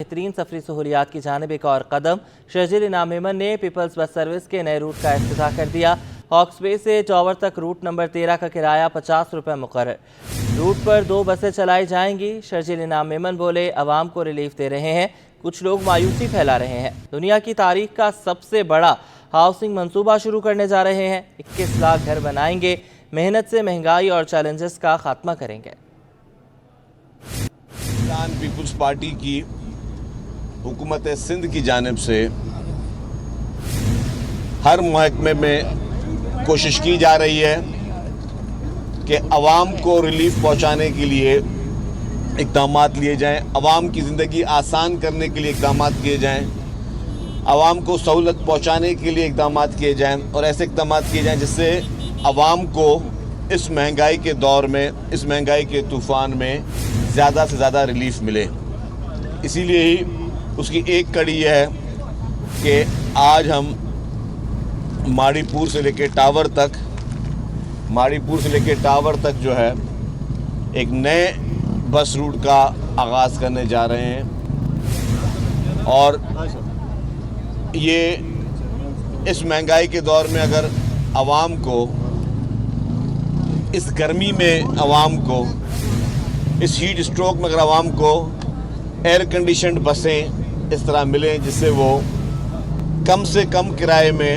बेहतरीन सफरी सहूलियात की जानिब एक और कदम। शर्जील इनाम मेमन ने पीपल्स बस सर्विस के नए रूट का इफ्तिताह कर दिया। हॉक्स बे से टॉवर तक रूट नंबर 13 का किराया 50 रुपये मुकर्रर। रूट पर 2 बसें चलाई जाएंगी। शर्जील इनाम मेमन बोले, अवाम को रिलीफ दे रहे हैं, कुछ लोग मायूसी फैला रहे हैं। दुनिया की तारीख का सबसे बड़ा हाउसिंग मंसूबा शुरू करने जा रहे हैं। 21 लाख घर बनाएंगे। मेहनत से महंगाई और चैलेंजेस का खात्मा करेंगे। पाकिस्तान पीपल्स पार्टी की हुकूमत सिंध की जानिब से हर महकमे में कोशिश की जा रही है कि अवाम को रिलीफ पहुंचाने के लिए इक़दामात लिए जाएं, अवाम की ज़िंदगी आसान करने के लिए इक़दामात किए जाएं, अवाम को सहूलत पहुंचाने के लिए इक़दामात किए जाएं और ऐसे इक़दामात किए जाएं जिससे अवाम को इस महंगाई के दौर में, इस महंगाई के तूफ़ान में ज़्यादा से ज़्यादा रिलीफ मिले। इसीलिए ही उसकी एक कड़ी यह है कि आज हम माड़ीपुर से लेकर टावर तक जो है एक नए बस रूट का आगाज़ करने जा रहे हैं। और ये इस महंगाई के दौर में अगर आवाम को, इस गर्मी में आवाम को, इस हीट स्ट्रोक में अगर आवाम को एयर कंडीशनड बसें इस तरह मिलें जिससे वो कम से कम किराए में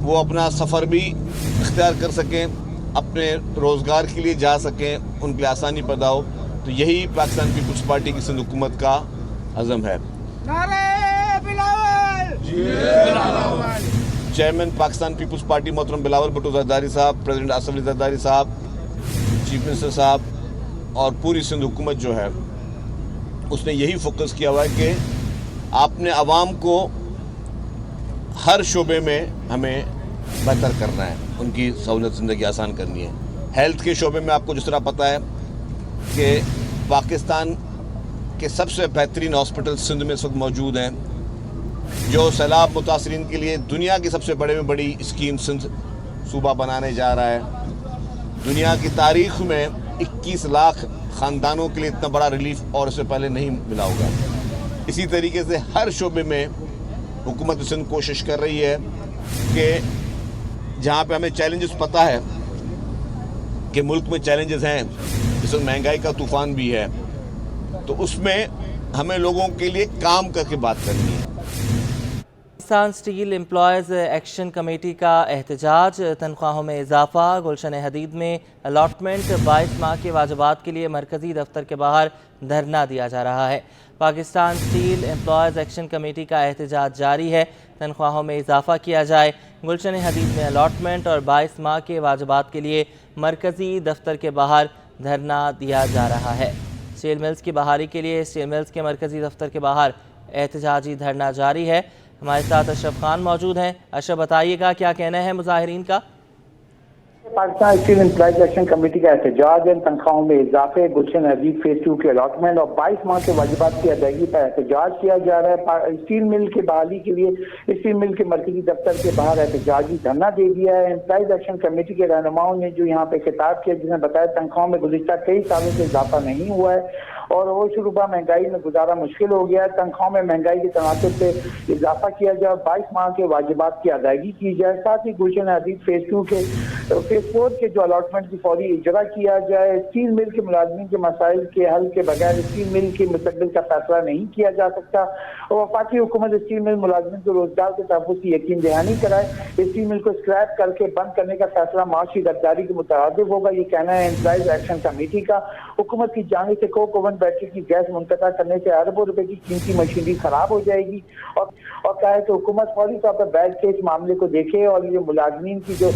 वो अपना सफ़र भी इख्तियार कर सकें, अपने रोज़गार के लिए जा सकें, उनके लिए आसानी पैदा हो, तो यही पाकिस्तान पीपल्स पार्टी की सिंध हुकूमत का अज़म है। चेयरमैन पाकिस्तान पीपल्स पार्टी मोहतरम बिलावल भुट्टो ज़रदारी साहब, प्रेसिडेंट आसिफ अली ज़रदारी साहब, चीफ मिनिस्टर साहब और पूरी सिंध हुकूमत जो है उसने यही फोकस किया हुआ है कि आपने आवाम को हर शोबे में हमें बेहतर करना है, उनकी सहूलत ज़िंदगी आसान करनी है। हेल्थ के शोबे में आपको जिस तरह पता है कि पाकिस्तान के सबसे बेहतरीन हॉस्पिटल सिंध में इस वक्त मौजूद हैं, जो सैलाब मुतासरीन के लिए दुनिया की सबसे बड़े में बड़ी स्कीम सिंध सूबा बनाने जा रहा है। दुनिया की तारीख में 21 लाख ख़ानदानों के लिए इतना बड़ा रिलीफ और इससे पहले नहीं मिला होगा। इसी तरीके से हर शोबे में हुकूमत सिंध कोशिश कर रही है कि जहाँ पे हमें चैलेंजेस पता है कि मुल्क में चैलेंजेस हैं, जिसमें महंगाई का तूफ़ान भी है, तो उसमें हमें लोगों के लिए काम करके बात करनी है। Pakistan steel employees action committee का एहतजाज, तनख्वाहों में इजाफा, गुलशन हदीद में अलॉटमेंट, 22 माह के वाजिबात के लिए मरकज़ी दफ्तर के बाहर धरना दिया जा रहा है। Pakistan steel employees action committee का एहतजाज जारी है। तनख्वाहों में इजाफा किया जाए, गुलशन हदीद में अलॉटमेंट और 22 माह के वाजिबात के लिए मरकज़ी दफ्तर के बाहर धरना दिया जा रहा है। स्टील मिल्स की बहाली के लिए स्टील मिल्स के मरकज़ी दफ्तर के बाहर एहतजाजी धरना जारी है। हमारे साथ अशरफ खान मौजूद हैं। अशरफ, बताइएगा क्या कहना है मुजाहिरीन का? Pakistan steel employees action committee का एहतजाज है। तनख्वाहों में इजाफे, गुलशन हदीद फेज 2 के अलॉटमेंट और 22 माह के वाजिबात की अदायगी पर एहतजाज किया जा रहा है। स्टील मिल की बहाली के लिए स्टील मिल के मरकजी दफ्तर के बाहर एहतजाजी धरना दे दिया है। एम्प्लॉयज एक्शन कमेटी के रहनुमाओं ने जो यहाँ पे खिताब किया, जिसने बताया तनख्वाहों में गुज़िश्ता कई सालों से इजाफा नहीं हुआ है और वो शुरुबा महंगाई में गुजारा मुश्किल हो गया है। तनख्वाहों में महंगाई के तनासब से इजाफा किया जाए, 22 माह के वाजिबात की अदायगी की जाए, साथ ही गुलशन हदीद फेज 2 के फेज 4 के जो अलॉटमेंट की फौरी इजरा किया जाए। स्टील मिल के मुलाजमीन के मसाइल के हल के बगैर स्टील मिल के मुस्तकबिल का फैसला नहीं किया जा सकता और वफाकी हुकूमत स्टील मिल मुलाजमीन को रोजगार के तहफ़्फ़ुज़ की यकीन दहानी कराए। स्टील मिल को स्क्रैप करके बंद करने का फैसला माशी गद्दारी के मुताबिक होगा, ये कहना है एम्प्लॉयज एक्शन कमेटी का। हुकूमत की जानिब से कोक ओवन बैटरी की गैस मुनक़ता करने से अरबों रुपए की कीमती मशीनरी खराब हो जाएगी और कहा है कि हुकूमत फौरी तौर पर बैड केस मामले को देखे और ये मुलाजमीन की जो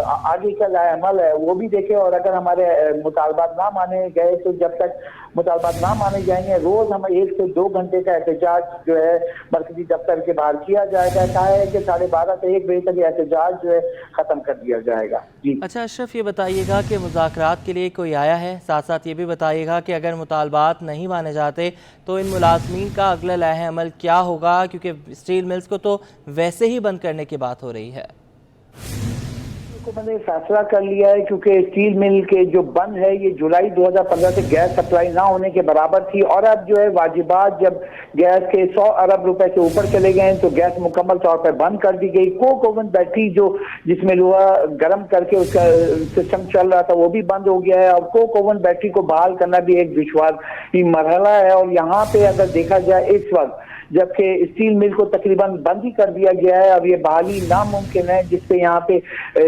आगे का अमल है वो भी देखे और अगर हमारे मुतालबात ना माने गए तो जब तक मुतालबात ना माने जाएंगे रोज हम 1 से 2 घंटे का एहतजाज जो है मरकजी दफ्तर के बाहर किया जाएगा। कहा है कि 12:30 से 1 बजे तक एहतजाज जो है खत्म कर दिया जाएगा। जी अच्छा अशरफ, ये बताइएगा कि मुज़ाकरात के लिए कोई आया है? साथ साथ ये भी बताइएगा कि अगर मुतालबात नहीं माने जाते तो इन मुलाजमीन का अगला लाहे अमल क्या होगा, क्योंकि स्टील मिल्स को तो वैसे ही बंद करने की बात हो रही है। हुकूमत ने फैसला कर लिया है क्योंकि स्टील मिल के जो बंद है ये जुलाई 2015 से गैस सप्लाई ना होने के बराबर थी, और अब जो है वाजिबात जब गैस के 100 अरब रुपए से ऊपर चले गए तो गैस मुकम्मल तौर पर बंद कर दी गई। कोक ओवन बैटरी जो जिसमें लोहा गर्म करके उसका सिस्टम चल रहा था वो भी बंद हो गया है, और कोक ओवन बैटरी को बहाल करना भी एक दुश्वार मरहला है। और यहाँ पे अगर देखा जाए इस वक्त जबकि स्टील मिल को तकरीबन बंद ही कर दिया गया है, अब ये बहाली नामुमकिन है, जिसपे यहाँ पे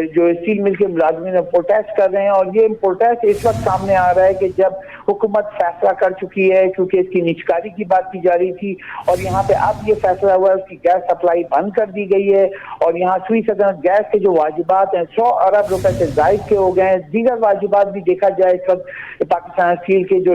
जो स्टील मिल के मुलाजमीन प्रोटेस्ट कर रहे हैं। और ये प्रोटेस्ट इस वक्त सामने आ रहा है कि जब हुकूमत फैसला कर चुकी है, क्योंकि इसकी निजकारी की बात की जा रही थी, और यहाँ पे अब ये फैसला हुआ है उसकी गैस सप्लाई बंद कर दी गई है, और यहाँ सुई सदन गैस के जो वाजिबात हैं 100 अरब रुपए से जायद के हो गए हैं। दीगर वाजिबात भी देखा जाए इस वक्त पाकिस्तान स्टील के जो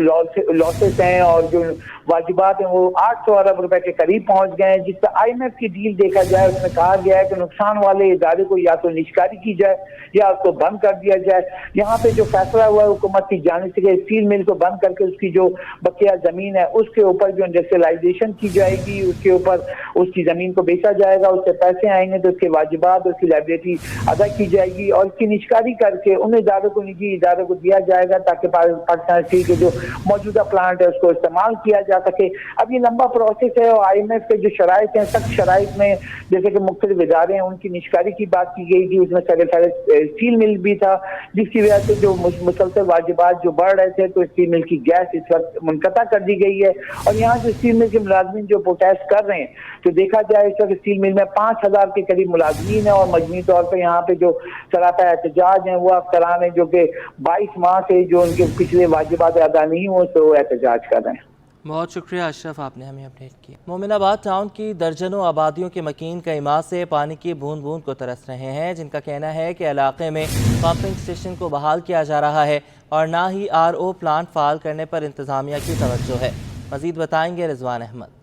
लॉसेस हैं और जो वाजिबात हैं वो 800 अरब रुपए के करीब पहुंच गए हैं, जिस पर IMF की डील देखा जाए उसमें कहा गया है कि नुकसान वाले इदारे को या तो निष्कारी की जाए या उसको बंद कर दिया जाए। यहाँ पे जो फैसला हुआ है हुकूमत की जानिब से कि स्टील मिल को बंद करके उसकी जो बकिया जमीन है उसके ऊपर जो इंडस्ट्रियलाइजेशन की जाएगी, उसके ऊपर उसकी जमीन को बेचा जाएगा, उससे पैसे आएंगे तो उसके वाजिबात उसकी लायबिलिटी अदा की जाएगी, और इसकी निष्कारी करके उन इदारों को निजी इदारों को दिया जाएगा ताकि पाकिस्तान स्टील के जो मौजूदा प्लांट है उसको इस्तेमाल किया जा सके। अब ये लंबा प्रोसेस है और IMF के जो शराइत हैं सख्त शराइत में जैसे कि मुख्तलिफ इदारे हैं उनकी निष्कारी की बात की गई थी, उसमें सारे स्टील मिल भी था, जिसकी वजह से जो मुसलसल वाजिबात जो बढ़ रहे थे तो स्टील मिल की गैस इस वक्त मुनक़ता कर दी गई है। और यहाँ जो स्टील मिल के मुलाजमीन जो प्रोटेस्ट कर रहे हैं तो देखा जाए इस वक्त स्टील मिल में 5000 के करीब मुलाजमीन है, और मजमूई तौर पर यहाँ पे जो सरापा एहतजाज हैं वो अफसरान हैं जो कि 22 माह से जो उनके पिछले वाजिबात अदा नहीं हुए तो वो एहतजाज कर रहे हैं। बहुत शुक्रिया अशरफ, आपने हमें अपडेट किया। मोमिनाबाद टाउन की दर्जनों आबादियों के मकीन कई माह से पानी की बूंद बूंद को तरस रहे हैं, जिनका कहना है कि इलाके में पंपिंग स्टेशन को बहाल किया जा रहा है और ना ही RO प्लांट फाल करने पर इंतजामिया की तवज्जो है। मजीद बताएंगे रिजवान अहमद।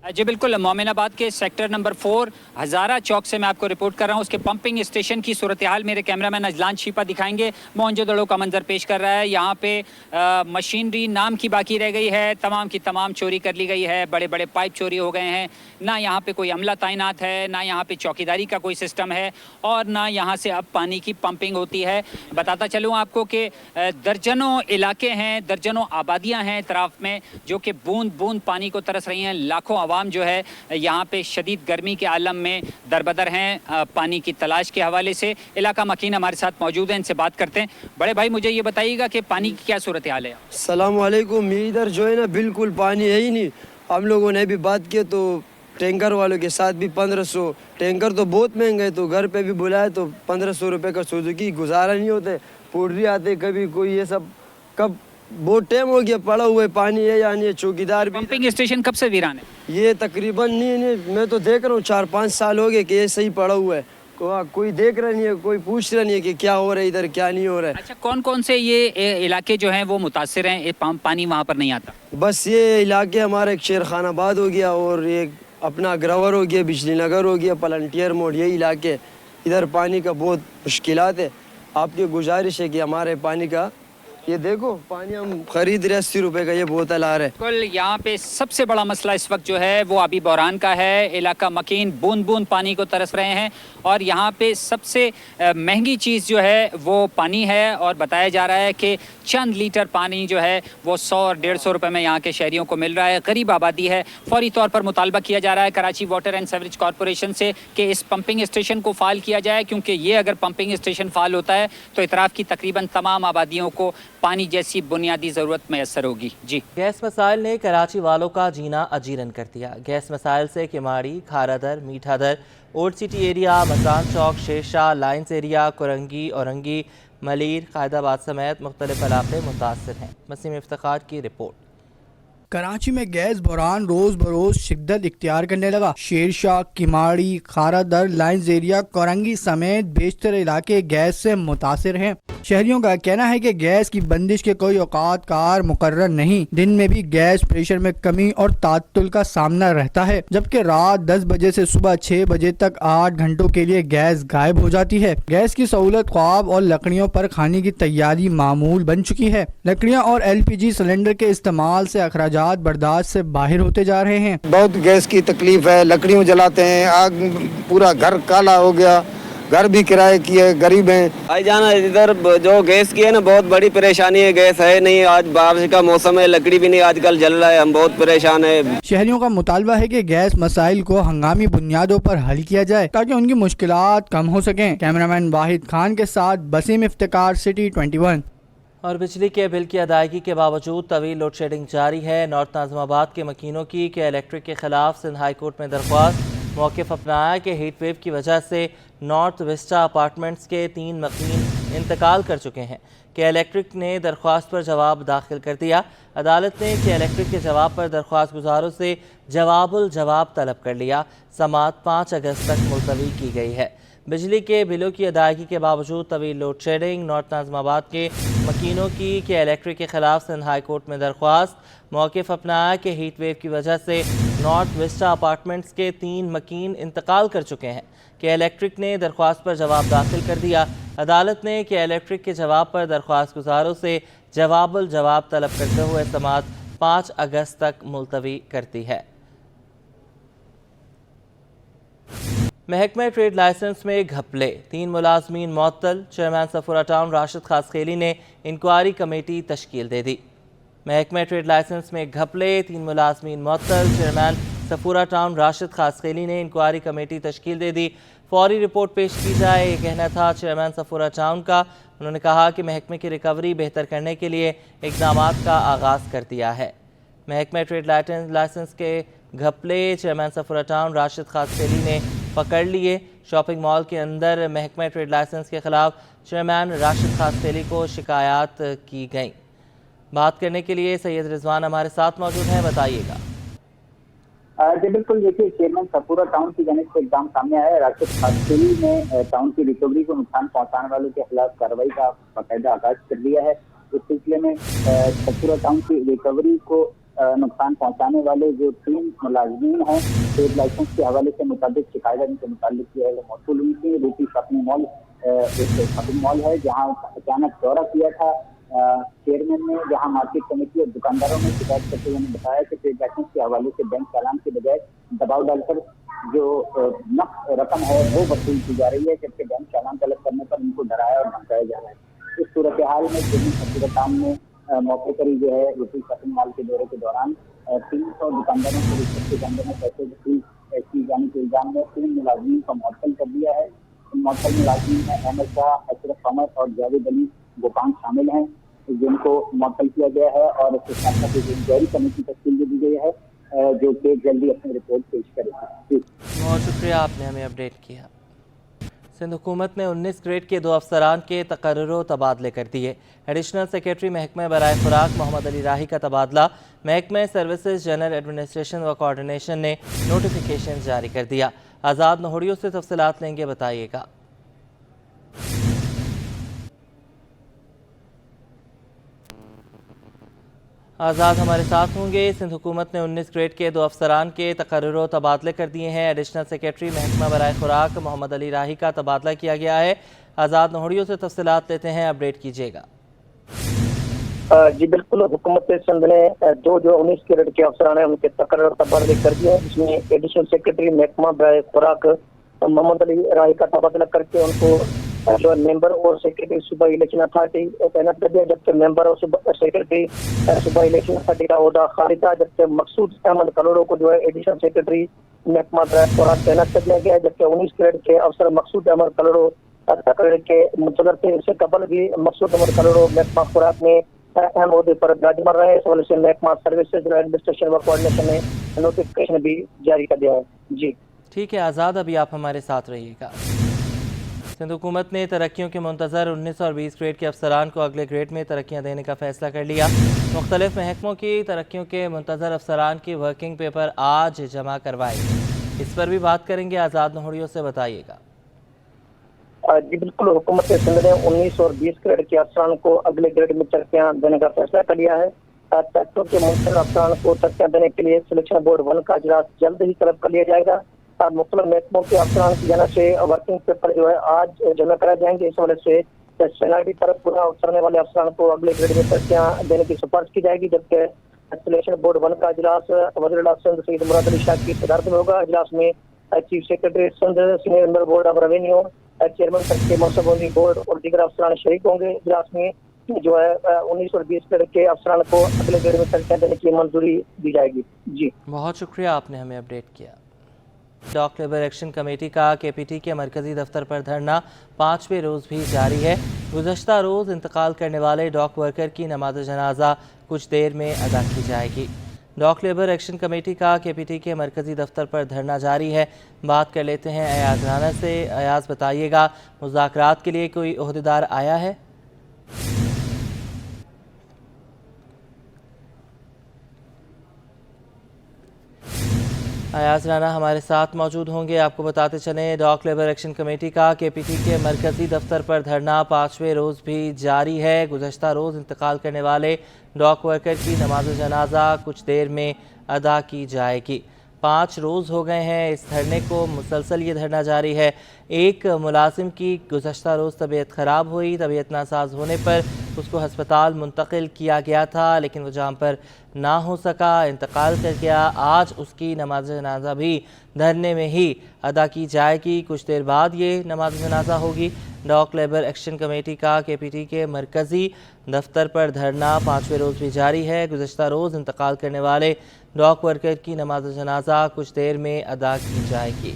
जी बिल्कुल, मोमिनाबाद के सेक्टर नंबर 4 हज़ारा चौक से मैं आपको रिपोर्ट कर रहा हूँ। उसके पंपिंग स्टेशन की सूरत हाल मेरे कैमरामैन अजलान शीपा दिखाएंगे। मोहनजोदड़ो का मंजर पेश कर रहा है। यहाँ पे मशीनरी नाम की बाकी रह गई है, तमाम की तमाम चोरी कर ली गई है, बड़े बड़े पाइप चोरी हो गए हैं। ना यहाँ पे कोई अमला तैनात है, ना यहाँ पे चौकीदारी का कोई सिस्टम है, और ना यहाँ से अब पानी की पंपिंग होती है। बताता चलूँ आपको कि दर्जनों इलाके हैं, दर्जनों आबादियाँ हैं इतराफ़ में जो कि बूंद बूंद पानी को तरस रही हैं। लाखों आवाम जो है यहाँ पे शदीद गर्मी के आलम में दरबदर हैं पानी की तलाश के हवाले से। इलाका मकीन हमारे साथ मौजूद हैं, इनसे बात करते हैं। बड़े भाई मुझे ये बताइएगा कि पानी की क्या सूरत हाल है? अस्सलाम वालेकुम। इधर जो है ना बिल्कुल पानी है ही नहीं। हम लोगों ने भी बात की तो टैंकर वालों के साथ भी 1500, टैंकर तो बहुत महंगे है, तो घर पे भी बुलाए तो 1500 रुपये का सुजुकी गुजारा नहीं होते। पुडरी आते कभी कोई, ये सब कब बहुत टाइम हो गया पड़ा हुआ है, पानी है या नहीं है। चौकीदार भी। पंपिंग स्टेशन कब से वीरान है? ये तकरीबन नहीं मैं तो देख रहा हूँ 4-5 साल हो गए कि ये सही पड़ा हुआ है। कोई देख रहा नहीं है, कोई पूछ रहा नहीं है कि क्या हो रहा है इधर, क्या नहीं हो रहा है। अच्छा, कौन कौन से ये इलाके जो हैं वो मुतासिर हैं, पानी वहाँ पर नहीं आता? बस ये इलाके हमारा एक शेर खानाबाद हो गया और एक अपना अग्रवर हो गया, बिजली नगर हो गया, पलंटियर मोड़, ये इलाके इधर पानी का बहुत मुश्किलात है। आपकी गुजारिश है कि हमारे पानी का ये देखो, पानी हम खरीद रहे 80 रुपए का ये बोतल आ रहा है। बिल्कुल, यहाँ पे सबसे बड़ा मसला इस वक्त जो है वो अभी बहरान का है। इलाका मकीन बूंद बूंद पानी को तरस रहे हैं और यहाँ पे सबसे महंगी चीज़ जो है वो पानी है, और बताया जा रहा है कि चंद लीटर पानी जो है वो 100 और 150 रुपए में यहाँ के शहरियों को मिल रहा है। गरीब आबादी है। फौरी तौर पर मुतालबा किया जा रहा है Karachi water and sewerage corporation से कि इस पंपिंग स्टेशन को फाल किया जाए, क्योंकि ये अगर पंपिंग स्टेशन फाल होता है तो इतराफ़ की तकरीबन तमाम आबादियों को पानी जैसी बुनियादी ज़रूरत मैसर होगी। जी, गैस मसाइल ने कराची वालों का जीना अजीरन कर दिया। गैस मसाइल से Kimadi, Kharadar, Mithadar, old city area, मसान चौक, शेरशाह, लाइन्स एरिया, कुरंगी, औरंगी, मलीर, कायदाबाद समेत मुख्तलिफ इलाके मुतासर हैं। वसीम इफ्तिखार की रिपोर्ट। कराची में गैस बहरान रोज बरोज शिद्दत इख्तियार करने लगा। शेरशाह, किमाड़ी, खारादर, लाइन्स एरिया, कोरंगी समेत बेशतर इलाके गैस से मुतासिर हैं। शहरियों का कहना है कि गैस की बंदिश के कोई औकात कार मुकर्रर नहीं। दिन में भी गैस प्रेशर में कमी और तातुल का सामना रहता है, जबकि रात 10 बजे से सुबह 6 बजे तक 8 घंटों के लिए गैस गायब हो जाती है। गैस की सहूलत ख्वाब और लकड़ियों पर खाने की तैयारी मामूल बन चुकी है। लकड़ियाँ और LPG सिलेंडर के इस्तेमाल से अखराजात बर्दाश्त से बाहर होते जा रहे हैं। बहुत गैस की तकलीफ है, लकड़ियों जलाते हैं, आग पूरा घर काला हो गया, घर भी किराए की है, गरीब हैं। भाई जान इधर जो गैस की है ना बहुत बड़ी परेशानी है, गैस है नहीं, आज बारिश का मौसम है, लकड़ी भी नहीं आजकल जल रहा है, हम बहुत परेशान है। शहरियों का मुतालबा है कि गैस मसाइल को हंगामी बुनियादों पर हल किया जाए ताकि उनकी मुश्किलात कम हो सकें। कैमरामैन वाहिद खान के साथ बसीम इफ्तिकार, सिटी 21। और बिजली के बिल की अदायगी के बावजूद तवील लोड शेडिंग जारी है। नॉर्थ नाज़िमाबाद के मकीनों की के इलेक्ट्रिक के खिलाफ सिंध हाई कोर्ट में दरख्वास्त। मौक़िफ़ अपनाया कि हीट वेव की वजह से नॉर्थ विस्टा अपार्टमेंट्स के 3 मकीन इंतकाल कर चुके हैं। के इलेक्ट्रिक ने दरख्वास्त पर जवाब दाखिल कर दिया। अदालत ने के इलेक्ट्रिक के जवाब पर दरख्वास्त गुजारों से जवाबुल जवाब तलब कर लिया। समाअत 5 अगस्त तक मुलतवी की गई है। बिजली के बिलों की अदायगी के बावजूद तवील लोड शेडिंग। नॉर्थ नाज़िमाबाद के मकीनों की के इलेक्ट्रिक के खिलाफ सिंध हाई कोर्ट में दरख्वास्त। मौक़िफ़ अपनाया कि हीट वेव की वजह से नॉर्थ विस्टा अपार्टमेंट्स के 3 मकीन इंतकाल कर चुके हैं। के इलेक्ट्रिक ने दरख्वास्त पर जवाब दाखिल कर दिया। अदालत ने के इलेक्ट्रिक के जवाब पर दरख्वास्त गुजारों से जवाबुल जवाब तलब करते हुए समाअत 5 अगस्त तक मुलतवी करती है। महकमा ट्रेड लाइसेंस में घपले, 3 मुलाजमीन मुअत्तल। चेयरमैन सफूरा टाउन राशिद खासखेली ने इंक्वायरी कमेटी तश्कील दे दी। महकमा ट्रेड लाइसेंस में घपले, 3 मुलाजमीन मुअत्तल। चेयरमैन सफूरा टाउन राशिद खासखेली ने इंक्वायरी कमेटी तश्कील दे दी। फौरी रिपोर्ट पेश की जाए, ये कहना था चेयरमैन सफूरा टाउन का। उन्होंने कहा कि महकमे की रिकवरी बेहतर करने के लिए इक़दामात का आगाज़ कर दिया है। महकमा ट्रेड लाइसेंस के घपले चेयरमैन सफूरा टाउन राशिद खासखेली ने पकड़ लिए। शॉपिंग मॉल के अंदर महकमा ट्रेड लाइसेंस के खिलाफ चेयरमैन राशिद खासखेली को शिकायत की गई। बात करने के लिए सैयद रिजवान हमारे साथ मौजूद हैं, बताइएगा। जी बिल्कुल, देखिए चेयरमैन सफूरा टाउन की जानिब से इक़दाम सामने आया है। राशिद खासखेली ने टाउन की रिकवरी को नुकसान पहुंचाने वालों के खिलाफ कार्रवाई का बाकायदा आगाज कर दिया है। इस सिलसिले में सफूरा टाउन की रिकवरी को नुकसान पहुंचाने वाले जो 3 मुलाजमीन हैं ट्रेड लाइसेंस के हवाले से मुताबिक शिकायत इनके मुताबिक की है, वो मौसूल हुई थी। रूपी शॉपिंग मॉल एक शॉपिंग मॉल है जहाँ अचानक दौरा किया था चेयरमैन ने, जहाँ मार्केट कमेटी और दुकानदारों ने शिकायत करते हुए बताया कि ट्रेड लाइसेंस के हवाले से बैंक चालान के बजाय दबाव डालकर जो नक़द रकम है वो वसूल की जा रही है, जबकि बैंक चालान तलब करने पर उनको डराया और धमकाया जा रहा है। इस सूरत हाल में चेयरमैन सफूरा टाउन ने मौके पर ही जो है रूपी शॉपिंग मॉल के दौरे के दौरान 300 दुकानदारों को रिश्वत के जंगे में पैसे वसूल की जाने के इल्जाम में 3 मुलाजमीन को मुअत्तल कर दिया है। इन मुअत्तल मुलाजमीन में अहमद शाह, अशरफ कमर और जावेद अली गोपांग शामिल हैं, जिनको मुअत्तल किया गया है और इसके साथ साथ एक इंक्वायरी कमेटी तश्कील दी गई है जो कि जल्दी अपनी रिपोर्ट पेश करेगी। बहुत शुक्रिया, आपने हमें अपडेट किया। सिंध हुकूमत ने 19 ग्रेड के 2 अफसरान के तकर्रुर तबादले कर दिए। एडिशनल सेक्रेटरी महकमा बराए खुराक मोहम्मद अली राही का तबादला महकमा सर्विसेज जनरल एडमिनिस्ट्रेशन व कोऑर्डिनेशन ने नोटिफिकेशन जारी कर दिया। आज़ाद नोहड़ियों से तफसीलात लेंगे, बताइएगा। आज़ाद हमारे साथ होंगे। सिंध हुकूमत ने 19 ग्रेड के 2 अफसरान के तकर्रुर तबादले कर दिए हैं। एडिशनल सेक्रेटरी महकमा बराए खुराक मोहम्मद अली राही का तबादला किया गया है। आज़ाद नोहड़ियों से तफसीलात लेते हैं, अपडेट कीजिएगा। जी बिल्कुल, हुकूमत सिंध ने 19 ग्रेड के अफसरान हैं उनके तकर्रुर तबादले कर दिए हैं, जिसमें एडिशनल सेक्रेटरी महकमा बराए खुराक मोहम्मद अली राही का तबादला करके उनको जो मेंबर और सेक्रेटरी सूबा इलेक्शन अथॉरिटी तैनात कर दिया, जबकि मेंबर और सेक्रेटरी सूबा इलेक्शन अथॉरिटी का ओहदा खाली था। जबकि मकसूद अहमद कलोड़ो को जो है एडिशनल सेक्रेटरी महकमा बराए खुराक तैनात कर दिया गया है, जबकि 19 ग्रेड के अफसर मकसूद अहमद कलोड़ो तकरीर के मुंतजर थे। इससे कबल भी मकसूद अहमद कलोड़ो महकमा खुराक में अहम ओहदे पर विराजमान रहे। इस वजह से महकमा सर्विसेज एडमिनिस्ट्रेशन व कोऑर्डिनेशन ने नोटिफिकेशन भी जारी कर दिया है। जी ठीक है आज़ाद, अभी आप हमारे साथ रहिएगा। सिंध हुकूमत ने तरक्कियों के मुंतज़र 19 और 20 ग्रेड के अफसरान को अगले ग्रेड में तरक्कियाँ देने का फैसला कर लिया। मुख्तलिफ महकमों की तरक्कियों के मुंतज़र अफसरान की वर्किंग पेपर आज जमा करवाए। इस पर भी बात करेंगे, आज़ाद नोहड़ियों से बताइएगा। जी बिल्कुल, हुकूमत सिंध ने 19 और 20 ग्रेड के अफसरान को अगले ग्रेड में तरक्कियाँ देने का फैसला कर लिया है। तरक्कियों के मुंतज़र अफसरान को तरक्कियाँ देने के लिए सिलेक्शन बोर्ड 1 का इजलास जल्द ही तलब कर लिया जाएगा। मुख्तलिफ महकमों के अफसरान की जानिब से वर्किंग पेपर जो है आज जमा कराए जाएंगे। इस वजह से सेनाटी तरफ पूरा उतरने वाले अफसरान को अगले ग्रेड में तरक्कियाँ देने की सिफारिश की जाएगी, जबकि सिलेक्शन बोर्ड 1 का इजलास वज़ीर-ए-आला सिंध सैयद मुराद अली शाह की सदारत में होगा। इजलास में chief secretary Sindh, senior member board of revenue, chairman के मनसूबबंदी बोर्ड और दीगर अफसरान शरीक होंगे। इजलास में जो है 19 और 20 कैडेट के अफसरान को अगले ग्रेड में तनख्वाह देने की मंजूरी दी जाएगी। जी बहुत शुक्रिया, आपने हमें अपडेट किया। डॉक लेबर एक्शन कमेटी का केपीटी के मरकजी दफ्तर पर धरना 5वें रोज़ भी जारी है। गुज़श्ता रोज़ इंतकाल करने वाले डॉक वर्कर की नमाज जनाजा कुछ देर में अदा की जाएगी। डॉक लेबर एक्शन कमेटी का केपीटी के मरकजी दफ्तर पर धरना जारी है। बात कर लेते हैं अयाज राना से। अयाज, बताइएगा, मुज़ाकरात के लिए कोई ओहदेदार आया है? अयाज राना हमारे साथ मौजूद होंगे। आपको बताते चलें, डॉक लेबर एक्शन कमेटी का केपीटी के मरकजी दफ्तर पर धरना 5वें रोज़ भी जारी है। गुज़श्ता रोज़ इंतकाल करने वाले डॉक वर्कर की नमाज जनाजा कुछ देर में अदा की जाएगी। 5 रोज़ हो गए हैं इस धरने को, मुसलसल ये धरना जारी है। एक मुलाजिम की गुज़श्ता रोज़ तबीयत ख़राब हुई, तबीयत नासाज होने पर उसको हस्पताल मुंतकिल किया गया था, लेकिन वो जहाँ पर ना हो सका, इंतकाल कर गया। आज उसकी नमाज जनाजा भी धरने में ही अदा की जाएगी। कुछ देर बाद ये नमाज जनाजा होगी। डॉक लेबर एक्शन कमेटी का केपीटी के मरकज़ी दफ्तर पर धरना 5वें रोज़ भी जारी है। गुज़श्ता रोज़ इंतकाल करने वाले डॉक वर्कर की नमाज जनाजा कुछ देर में अदा की जाएगी।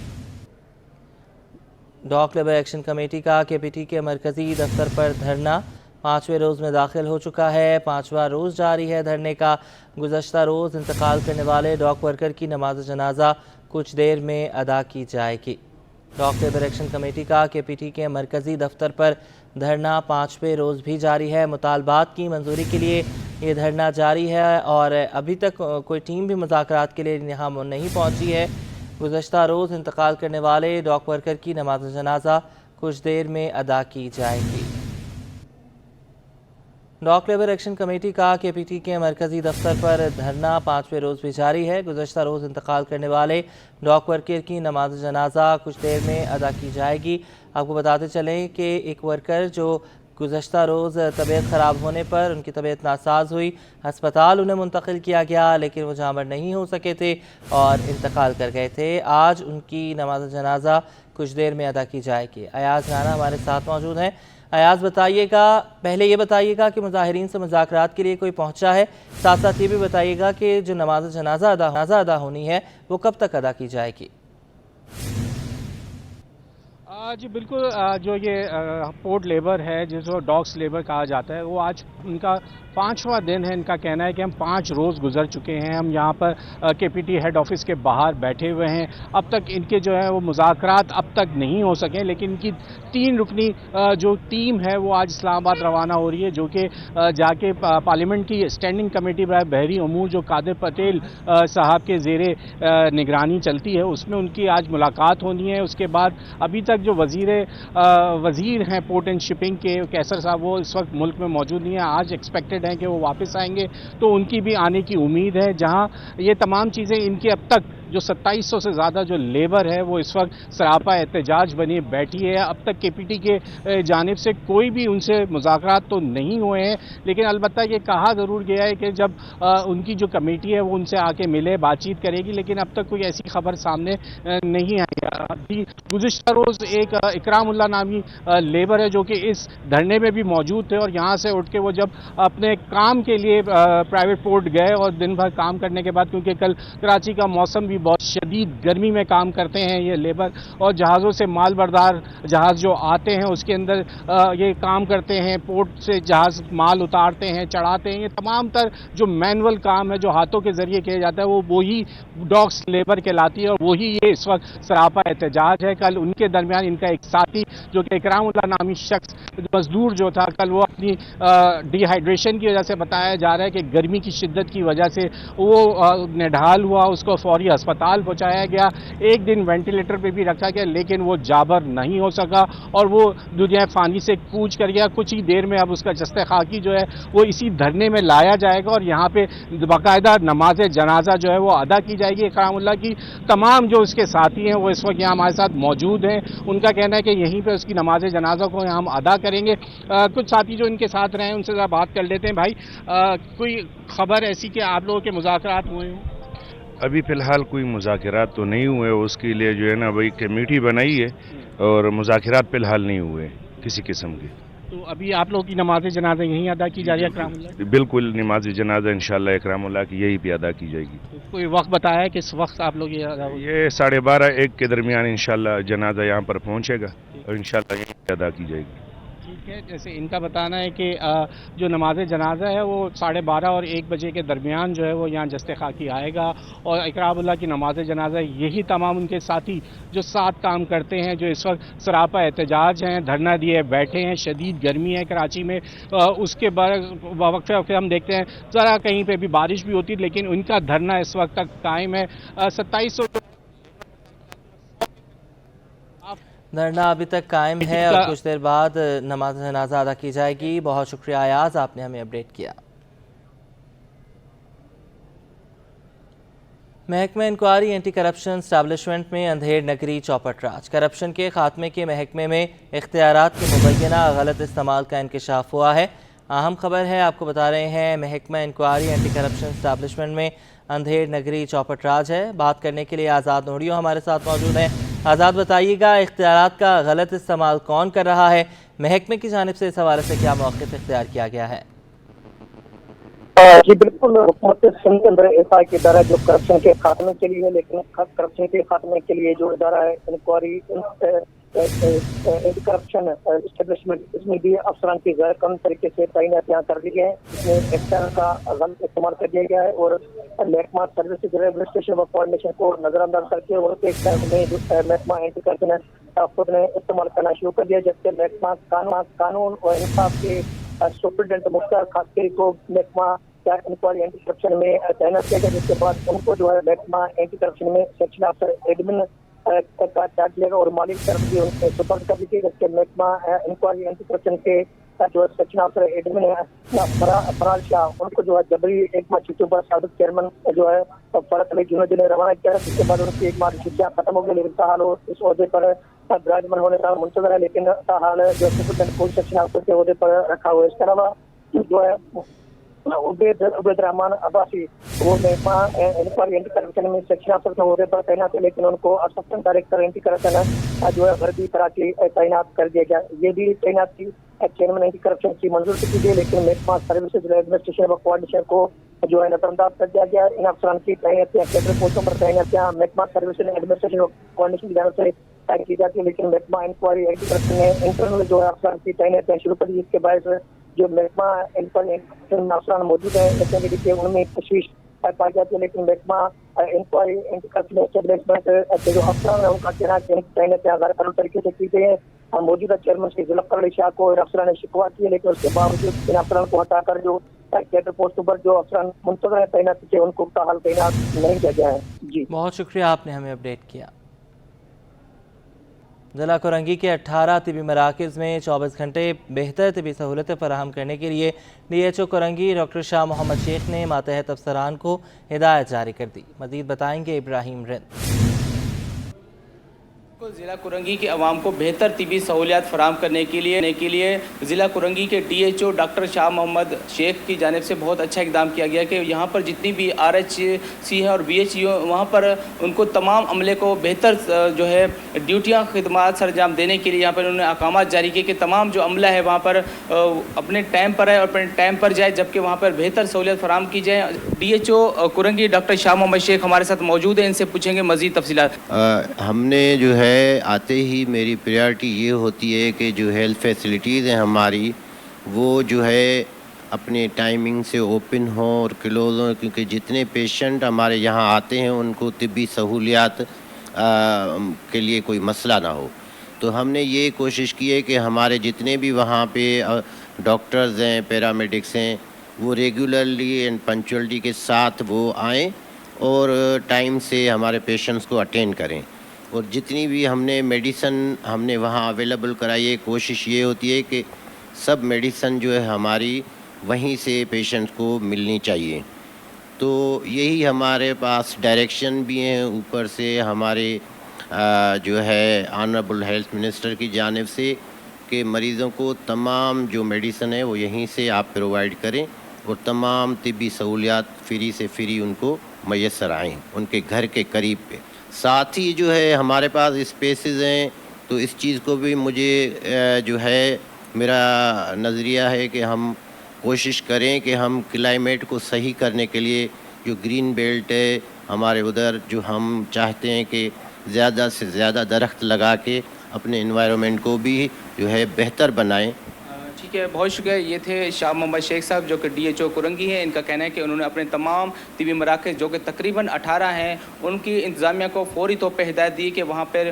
डॉक लेबर एक्शन कमेटी का केपीटी के मरकज़ी दफ्तर पर धरना 5वें रोज़ में दाखिल हो चुका है। 5वां रोज़ जारी है धरने का। गुज़श्ता रोज़ इंतकाल करने वाले डॉक वर्कर की नमाज जनाजा कुछ देर में अदा की जाएगी। डॉक लेबर एक्शन कमेटी का केपीटी के मरकज़ी दफ्तर पर धरना 5वें रोज़ भी जारी है। मुतालबात की मंजूरी के लिए ये धरना जारी है और अभी तक कोई टीम भी मुज़ाकरात के लिए यहाँ नहीं पहुँची है। गुज़श्ता रोज़ इंतकाल करने वाले डॉक वर्कर की नमाज जनाजा कुछ देर में अदा की जाएगी। डॉक लेबर एक्शन कमेटी का केपीटी के मरकज़ी दफ्तर पर धरना 5वें रोज़ भी जारी है। गुज़श्ता रोज़ इंतकाल करने वाले डॉक वर्कर की नमाज जनाजा कुछ देर में अदा की जाएगी। आपको बताते चलें कि एक वर्कर जो गुज़श्ता रोज़ तबीयत ख़राब होने पर उनकी तबीयत नासाज हुई, हस्पताल उन्हें मुंतकिल किया गया, लेकिन वो जहाँ पर नहीं हो सके थे और इंतकाल कर गए थे। आज उनकी नमाज जनाजा कुछ देर में अदा की जाएगी। अयाज राना हमारे साथ मौजूद हैं। अयाज, बताइएगा, पहले ये बताइएगा कि मुज़ाहिरीन से मुज़ाकरात के लिए कोई पहुंचा है, साथ साथ ये भी बताइएगा कि जो नमाज जनाजा अदा होनी है वो कब तक अदा की जाएगी? जी बिल्कुल, जो ये पोर्ट लेबर है जिसको डॉक्स लेबर कहा जाता है, वो आज उनका 5वां दिन है। इनका कहना है कि हम 5 रोज़ गुजर चुके हैं, हम यहाँ पर केपीटी हेड ऑफिस के बाहर बैठे हुए हैं। अब तक इनके जो है वो मुज़ाकरात अब तक नहीं हो सके, लेकिन इनकी 3 रुकनी जो टीम है वो आज इस्लामाबाद रवाना हो रही है, जो कि जाके पार्लियामेंट की स्टैंडिंग कमेटी बराए बहरी उमूर जो कादिर पटेल साहब के ज़ेरे निगरानी चलती है, उसमें उनकी आज मुलाकात होनी है। उसके बाद अभी तक जो वज़ीर हैं पोर्ट एंड शिपिंग के कैसर साहब, वो इस वक्त मुल्क में मौजूद नहीं है। आज एक्सपेक्टेड हैं कि वो वापस आएंगे, तो उनकी भी आने की उम्मीद है। जहां ये तमाम चीज़ें इनकी अब तक जो 2700 से ज़्यादा जो लेबर है वो इस वक्त सरापा एहतजाज बनी बैठी है। अब तक केपीटी के जानिब से कोई भी उनसे मुज़ाकरात तो नहीं हुए हैं, लेकिन अलबत्ता ये कहा ज़रूर गया है कि जब उनकी जो कमेटी है वो उनसे आके मिले, बातचीत करेगी, लेकिन अब तक कोई ऐसी खबर सामने नहीं आई। अभी गुज़िश्ता रोज़ एक इकरामुल्लाह नामी लेबर है जो कि इस धरने में भी मौजूद थे, और यहाँ से उठ के वो जब अपने काम के लिए प्राइवेट पोर्ट गए और दिन भर काम करने के बाद, क्योंकि कल कराची का मौसम भी बहुत शदीद गर्मी में काम करते हैं ये लेबर, और जहाज़ों से माल बरदार जहाज़ जो आते हैं उसके अंदर ये काम करते हैं, पोर्ट से जहाज़ माल उतारते हैं, चढ़ाते हैं। ये तमाम तर जो मैनुअल काम है जो हाथों के ज़रिए किया जाता है वो ही डॉक्स लेबर कहलाती है, और वही ये इस वक्त सरापा एहतजाज है। कल उनके दरमियान इनका एक साथी जो कि इकरामुल्लाह नामी शख्स मजदूर जो था, कल वो अपनी डिहाइड्रेशन की वजह से बताया जा रहा है कि गर्मी की शिद्दत की वजह से वो निढाल हुआ, उसको फौरी अस्पताल पहुंचाया गया, एक दिन वेंटिलेटर पे भी रखा गया, लेकिन वो जाबर नहीं हो सका और वो दुनिया फानी से कूच कर गया। कुछ ही देर में अब उसका जस्ते खाकी जो है वो इसी धरने में लाया जाएगा और यहाँ पे बाकायदा नमाज जनाजा जो है वो अदा की जाएगी। इकरामुल्लाह की तमाम जो उसके साथी हैं वो इस वक्त यहाँ हमारे साथ मौजूद हैं। उनका कहना है कि यहीं पे उसकी नमाज जनाजा को हम अदा करेंगे। कुछ साथी जो इनके साथ रहे हैं उनसे बात कर लेते हैं। भाई, कोई खबर ऐसी कि आप लोगों के मुज़ाकरात हुए हैं? अभी फ़िलहाल कोई मुज़ाकरात तो नहीं हुए, उसके लिए जो है ना भाई कमेटी बनाई है और मुज़ाकरात फ़िलहाल नहीं हुए किसी किस्म के। तो अभी आप लोगों की नमाज जनाजा यहीं अदा की जा रही है इकरामुल्लाह? बिल्कुल, नमाज जनाजा इंशाल्लाह इकरामुल्लाह की यही पे अदा की जाएगी। तो कोई वक्त बताया है किस वक्त आप लोग ये अदा होगी? ये 12:30-1 के दरमियान इंशाल्लाह जनाजा यहाँ पर पहुँचेगा और इंशाल्लाह यहीं पे अदा की जाएगी। ठीक है, जैसे इनका बताना है कि जो नमाज जनाजा है वो 12:30 और 1 बजे के दरमियान जो है वो यहाँ जस्ते खाकी आएगा और इकरामुल्लाह की नमाज जनाजा यही तमाम उनके साथी जो साथ काम करते हैं, जो इस वक्त सरापा एहतजाज हैं, धरना दिए बैठे हैं, शदीद गर्मी है कराची में, उसके वक्त हम देखते हैं ज़रा कहीं पे भी बारिश भी होती है लेकिन उनका धरना इस वक्त तक कायम है। 2700 धरना अभी तक कायम है और कुछ देर बाद नमाज जनाजा अदा की जाएगी। बहुत शुक्रिया अयाज, आपने हमें अपडेट किया। महकमा इंक्वायरी एंटी करप्शन स्टैब्लिशमेंट में अंधेर नगरी चौपट राज। करप्शन के खात्मे के महकमे में इख्तियारात के मुबैना गलत इस्तेमाल का इंकशाफ हुआ है। अहम खबर है, आपको बता रहे हैं महकमा इंक्वायरी एंटी करप्शन स्टैब्लिशमेंट में अंधेर नगरी चौपट राज है। बात करने के लिए आज़ाद नूरियो हमारे साथ मौजूद हैं। आज़ाद, बताइएगा इख्तियारात का गलत इस्तेमाल कौन कर रहा है, महकमे की जानिब से इस हवाले से क्या मौक़िफ़ इख्तियार किया गया है? जी बिल्कुल, हुकूमत सिंध के अंदर ऐसा एक इदारा जो करप्शन के खात्मे के लिए है, लेकिन करप्शन के खात्मे के लिए जो इदारा है इंक्वायरी एंटी करप्शन एस्टेब्लिशमेंट, इसमें भी अफसरान की गैर कानूनी तरीके से तैनात यहाँ कर दी गए हैं। इसमें एक्टर का गलत इस्तेमाल कर दिया गया है और महकमा सर्विसेज रेगुलेशन व कोऑर्डिनेशन को नजरअंदाज करके और महकमा एंटी करप्शन खुद ने इस्तेमाल करना शुरू कर दिया, जबकि महकमा कानून और इंसाफ के सुप्रिटेंडेंट मुख्तार खासकरी को महकमा इंक्वायरी एंटी करप्शन में तैनात किया गया, जिसके बाद उनको जो है महकमा एंटी करप्शन में सेक्शन ऑफिसर एडमिन का चार्ज लेगा और मालिक तरफ भी उनके सुपर्द कर दी, जबकि महकमा इंक्वायरी एंटी करप्शन के जो है सेक्शन ऑफिसर एडमिन है फराज शाह, उनको जो है जबरी एक माह छुट्टी पर साबिक चेयरमैन जो है फरत अली जुनैदी ने रवाना किया, जिसके बाद उनकी एक माह छुट्टियां खत्म हो गई, लेकिन ताहाल इस ओहदे पर विराजमान होने का मुंतजर है, लेकिन ताहाल जो सुप्रिटेंडेंट पुलिस सेक्शन ऑफिसर के ओहदे पर रखा हुआ है। इसके अलावा जो है उबैद रहमान अब्बासी, वो महकमा इंक्वायरी एंटी करप्शन में सेक्शन ऑफिसर के ओहदे पर तैनात है, लेकिन उनको असिस्टेंट डायरेक्टर एंटी करप्शन जो है गर्दी कराची तैनात कर दिया गया। ये भी तैनाती चेयरमैन एंटी करप्शन की मंजूर की गई, लेकिन महकमा सर्विसेज एडमिनिस्ट्रेशन व कोऑर्डिनेशन को जो है नजरअंदाज कर दिया गया। इन अफसरान की तैनातियां कैडर पोस्टों पर तैनातियां महकमा सर्विसेज एडमिनिस्ट्रेशन व कोऑर्डिनेशन की जानिब से तय की जाती है, लेकिन महकमा इंक्वायरी एंटी करप्शन ने इंटरनल जो है अफसरान की तैनातियां शुरू कर दी, जिसके बायस जो महकमा इंक्वायरी अफसरान मौजूद है देखिए उनमें तशवीश पाई जाती है, लेकिन महकमा इंक्वायरी एंटी करप्शन एस्टेब्लिशमेंट जो अफसरान है उनका कहना है तैनातियां गैर कानूनी तरीके से की गई है। मौजूदा चेयरमैन श्री जुल्फिकार अली शाह को इन अफसरान ने शिकवा की है, लेकिन उसके बावजूद इन अफसरान को हटाकर जो कैडर पोस्टों पर जो अफसरान मुंतजर है तैनात थे उनको ताहाल तैनात नहीं किया गया है। जी बहुत शुक्रिया, आपने हमें अपडेट किया। ज़िला कोरंगी के 18 तिबी मराकज़ में 24 घंटे बेहतर तिबी सहूलतें फराहम करने के लिए DHO कोरंगी डॉक्टर शाह मोहम्मद शेख ने मातहत अफसरान को हिदायत जारी कर दी। मज़ीद बताएंगे इब्राहिम रिंद। ज़िला कुरंगी के अवाम को बेहतर तिबी सहूलियात फराहम करने के लिए ज़िला कुरंगी के DHO डॉक्टर शाह मोहम्मद शेख की जानिब से बहुत अच्छा इक़दाम किया गया कि यहाँ पर जितनी भी RHC हैं और BHO वहाँ पर उनको तमाम अमले को बेहतर जो है ड्यूटियाँ खिदमात सरंजाम देने के लिए यहाँ पर उन्होंने अहकामात जारी किए कि तमाम जो अमला है वहाँ पर अपने टाइम पर है और अपने टाइम पर जाए, जबकि वहाँ पर बेहतर सहूलियत फराहम की जाए। DHO कुरंगी डॉक्टर शाह मोहम्मद शेख हमारे साथ मौजूद हैं, इनसे पूछेंगे मज़ीद तफसीलात। हमने जो है आते ही मेरी प्रायोरिटी ये होती है कि जो हेल्थ फैसिलिटीज़ हैं हमारी वो जो है अपने टाइमिंग से ओपन हो और क्लोज हो, क्योंकि जितने पेशेंट हमारे यहाँ आते हैं उनको तिब्बी सहूलियात के लिए कोई मसला ना हो। तो हमने ये कोशिश की है कि हमारे जितने भी वहाँ पे डॉक्टर्स हैं, पैरामेडिक्स हैं, वो रेगुलरली एंड पंक्चुअलिटी के साथ वो आएँ और टाइम से हमारे पेशेंट्स को अटेंड करें। और जितनी भी हमने मेडिसन हमने वहाँ अवेलेबल कराई है, कोशिश ये होती है कि सब मेडिसन जो है हमारी वहीं से पेशेंट्स को मिलनी चाहिए। तो यही हमारे पास डायरेक्शन भी हैं ऊपर से हमारे जो है ऑनरेबल हेल्थ मिनिस्टर की जानिब से कि मरीज़ों को तमाम जो मेडिसन है वो यहीं से आप प्रोवाइड करें और तमाम तिब्बी सहूलियात फ्री से फ्री उनको मैसर आएँ उनके घर के करीब पे। साथ ही जो है हमारे पास स्पेसेस हैं, तो इस चीज़ को भी मुझे जो है मेरा नज़रिया है कि हम कोशिश करें कि हम क्लाइमेट को सही करने के लिए जो ग्रीन बेल्ट है हमारे उधर, जो हम चाहते हैं कि ज़्यादा से ज़्यादा दरख्त लगा के अपने एनवायरनमेंट को भी जो है बेहतर बनाएं। ठीक है, बहुत शुक्रिया। ये थे शाह मोहम्मद शेख साहब जो कि DHO कुरंगी हैं। इनका कहना है कि उन्होंने अपने तमाम तिबी मराकज़ जो कि तकरीबन 18 हैं उनकी इंतज़ामिया को फौरी तौर पे हिदायत दी कि वहाँ पर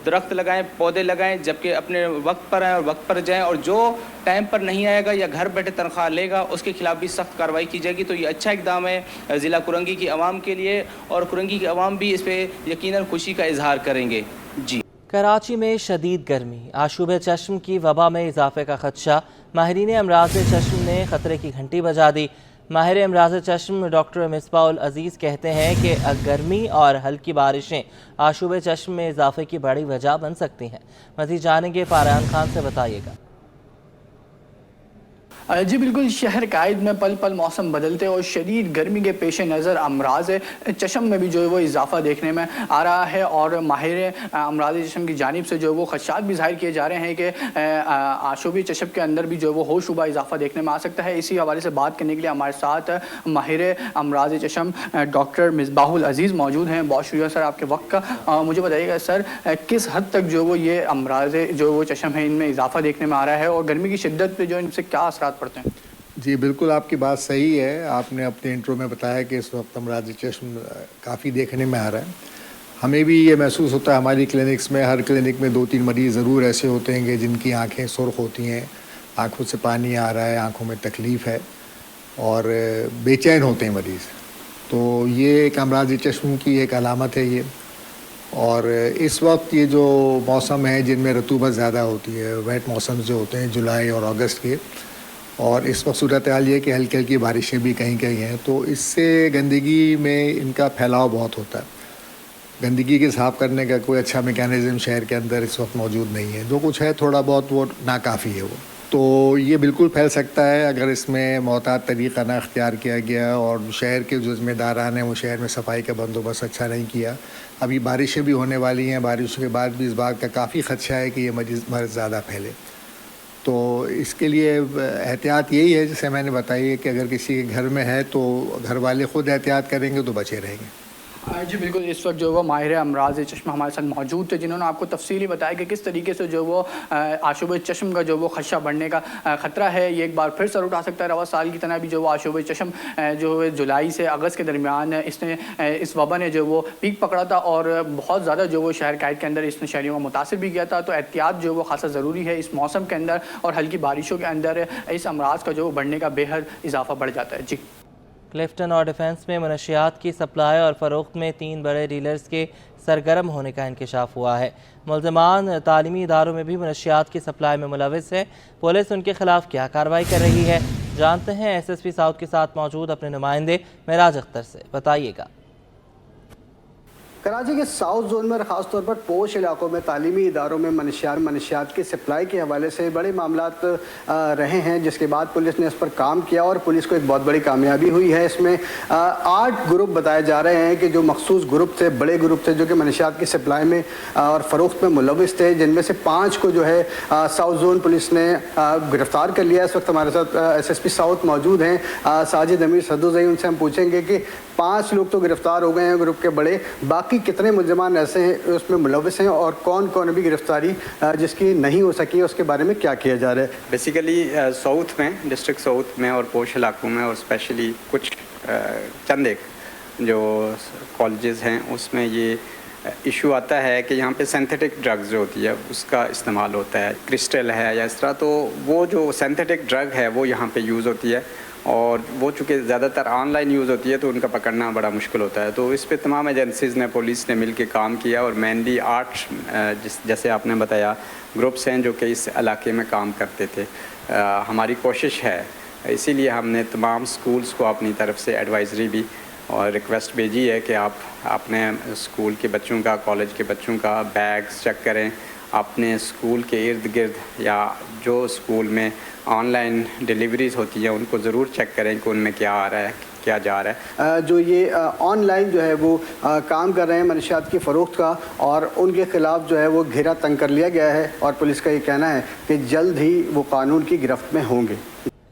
दरख्त लगाएं, पौधे लगाएं, जबकि अपने वक्त पर आएँ और वक्त पर जाएं, और जो टाइम पर नहीं आएगा या घर बैठे तनख्वाह लेगा उसके खिलाफ भी सख्त कार्रवाई की जाएगी। तो ये अच्छा इकदाम है ज़िला कुरंगी की आवाम के लिए, और कुरंगी की आवाम भी इस पर यकीनन खुशी का इजहार करेंगे। जी। कराची में शदीद गर्मी, आशूब चश्म की वबा में इजाफे का खदशा, माहिरीन अमराज चश्म ने खतरे की घंटी बजा दी। माहिर अमराज चश्म डॉक्टर मिसबाउल अजीज़ कहते हैं कि गर्मी और हल्की बारिशें आशूब चश्म में इजाफे की बड़ी वजह बन सकती हैं। मज़ीद जानेंगे फारहान खान से, बताइएगा। जी बिल्कुल, शहर कायद में पल पल मौसम बदलते और शदीद गर्मी के पेश नज़र अमराज चश्म में भी जो है वो इजाफा देखने में आ रहा है, और माहिर अमराज चश्म की जानिब से जो है वो खदशात भी ज़ाहिर किए जा रहे हैं कि आशूबी चश्म के अंदर भी जो है वो होशुबा इजाफा देखने में आ सकता है। इसी हवाले से बात करने के लिए हमारे साथ माहिर अमराज चश्म डॉक्टर मिसबाहुल अजीज़ मौजूद हैं। बहुत शुक्रिया सर आपके वक्त का। मुझे बताइएगा सर, किस हद तक जो वो ये अमराज जो वो चश्म है इनमें इजाफा देखने में आ रहा है, और गर्मी की शिद्दत पर जो इनसे क्या असरात पड़ते हैं? जी बिल्कुल, आपकी बात सही है। आपने अपने इंट्रो में बताया कि इस वक्त अमराज चश्म काफ़ी देखने में आ रहा है। हमें भी ये महसूस होता है, हमारी क्लिनिक्स में, हर क्लिनिक में 2-3 मरीज़ ज़रूर ऐसे होते हैं कि जिनकी आंखें सुर्ख होती हैं, आंखों से पानी आ रहा है, आंखों में तकलीफ़ है और बेचैन होते हैं मरीज़। तो ये एक अमराज चश्म की एक अलामत है ये। और इस वक्त ये जो मौसम है जिनमें रतूबत ज़्यादा होती है, वेट मौसम जो होते हैं जुलाई और अगस्त के, और इस वक्त सूरत हाल ये कि हल्की हल्की बारिशें भी कहीं कहीं हैं, तो इससे गंदगी में इनका फैलाव बहुत होता है। गंदगी के साफ़ करने का कोई अच्छा मैकेनिज़्म शहर के अंदर इस वक्त मौजूद नहीं है। जो कुछ है थोड़ा बहुत वो नाकाफ़ी है वो, तो ये बिल्कुल फैल सकता है अगर इसमें मोहतात तरीक़ा ना इख्तियार किया गया, और शहर के जो ज़िम्मेदारान हैं वो शहर में सफाई का बंदोबस्त अच्छा नहीं किया। अभी बारिशें भी होने वाली हैं, बारिशों के बाद भी इस बात का काफ़ी ख़दशा है कि ये मर्ज़ ज़्यादा फैले। तो इसके लिए एहतियात यही है जैसे मैंने बताई कि अगर किसी के घर में है तो घर वाले ख़ुद एहतियात करेंगे तो बचे रहेंगे। जी बिल्कुल, इस वक्त जो वो माहिर अमराज चश्म हमारे साथ मौजूद थे, जिन्होंने आपको तफसीली बताया कि किस तरीके से जो वो आशूब चश्म का जो वो खदशा बढ़ने का ख़तरा है, ये एक बार फिर सर उठा सकता है। रवा साल की तरह भी जो वो आशूब चश्म जो है जुलाई से अगस्त के दरमियान इस वबा ने जो वो पीक पकड़ा था, और बहुत ज़्यादा जो वो शहर कायद के अंदर इसने शहरियों को मुतासिर भी किया था। तो एहतियात जो वो खासा ज़रूरी है इस मौसम के अंदर, और हल्की बारिशों के अंदर इस अमराज का जो बढ़ने का बेहद इजाफा बढ़ जाता है। जी। क्लिफ्टन और डिफेंस में मनशियात की सप्लाई और फ़रोख्त में 3 बड़े डीलर्स के सरगर्म होने का इंकशाफ हुआ है। मुल्ज़मान तालीमी इदारों में भी मनशियात की सप्लाई में मुलविस है। पुलिस उनके खिलाफ क्या कार्रवाई कर रही है, जानते हैं SSP साउथ के साथ मौजूद अपने नुमाइंदे मेराज अख्तर से, बताइएगा। कराची के साउथ जोन में और ख़ासतौर पर पोश इलाकों में तालीमी इदारों में मनशियात की सप्लाई के हवाले से बड़े मामलात रहे हैं, जिसके बाद पुलिस ने इस पर काम किया और पुलिस को एक बहुत बड़ी कामयाबी हुई है। इसमें 8 ग्रुप बताए जा रहे हैं कि जो मखसूस ग्रुप थे, बड़े ग्रुप थे, जो कि मनशियात की सप्लाई में और फ़रोख्त में मुलविस थे, जिनमें से 5 को जो है साउथ जोन पुलिस ने गिरफ़्तार कर लिया। इस वक्त हमारे साथ SSP साउथ मौजूद हैं साजिद अमीर सदुज़ई। उनसे हम पूछेंगे कि 5 लोग तो गिरफ़्तार हो गए हैं ग्रुप के बड़े, बाकी कितने मुलज़मान ऐसे हैं उसमें मुलविस हैं, और कौन कौन भी गिरफ्तारी जिसकी नहीं हो सकी है उसके बारे में क्या किया जा रहा है? बेसिकली साउथ में, डिस्ट्रिक्ट साउथ में और पोश इलाकों में, और स्पेशली कुछ चंद एक जो कॉलेजेस हैं उसमें ये इशू आता है कि यहाँ पे सिंथेटिक ड्रग्स जो होती है उसका इस्तेमाल होता है, क्रिस्टल है या इस तरह। तो वो जो सिंथेटिक ड्रग है वो यहाँ पे यूज़ होती है, और वो चूँकि ज़्यादातर ऑनलाइन यूज़ होती है तो उनका पकड़ना बड़ा मुश्किल होता है। तो इस पे तमाम एजेंसीज़ ने, पुलिस ने मिल के काम किया, और मेनली 8 जैसे आपने बताया ग्रुप्स हैं जो कि इस इलाके में काम करते थे। हमारी कोशिश है, इसीलिए हमने तमाम स्कूल्स को अपनी तरफ से एडवाइजरी भी और रिक्वेस्ट भेजी है कि आप अपने स्कूल के बच्चों का, कॉलेज के बच्चों का बैग्स चेक करें, अपने स्कूल के इर्द गिर्द या जो स्कूल में ऑनलाइन डिलीवरीज़ होती हैं उनको ज़रूर चेक करें कि उनमें क्या आ रहा है, किया जा रहा है। जो ये ऑनलाइन जो है वो काम कर रहे हैं मनशियात की फ़रोख्त का, और उनके ख़िलाफ़ जो है वो घेरा तंग कर लिया गया है, और पुलिस का ये कहना है कि जल्द ही वो कानून की गिरफ्त में होंगे।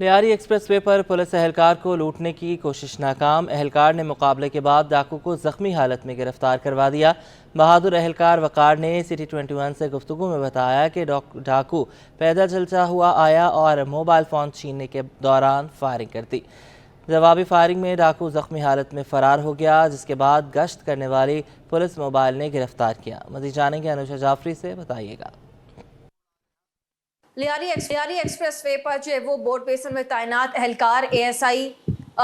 लियारी एक्सप्रेस वे पर पुलिस एहलकार को लूटने की कोशिश नाकाम। एहलकार ने मुकाबले के बाद डाकू को जख्मी हालत में गिरफ्तार करवा दिया। बहादुर एहलकार वकार ने सिटी 21 से गुफ्तगू में बताया कि डाकू पैदल चलता हुआ आया और मोबाइल फ़ोन छीनने के दौरान फायरिंग कर दी। जवाबी फायरिंग में डाकू जख्मी हालत में फरार हो गया, जिसके बाद गश्त करने वाली पुलिस मोबाइल ने गिरफ्तार किया। मज़ीद जानेंगे अनुषा जाफरी से, बताइएगा। लियारी एक्सप्रेस वे पर जो है वो बोर्ड बेसन में तैनात एहलकार ASI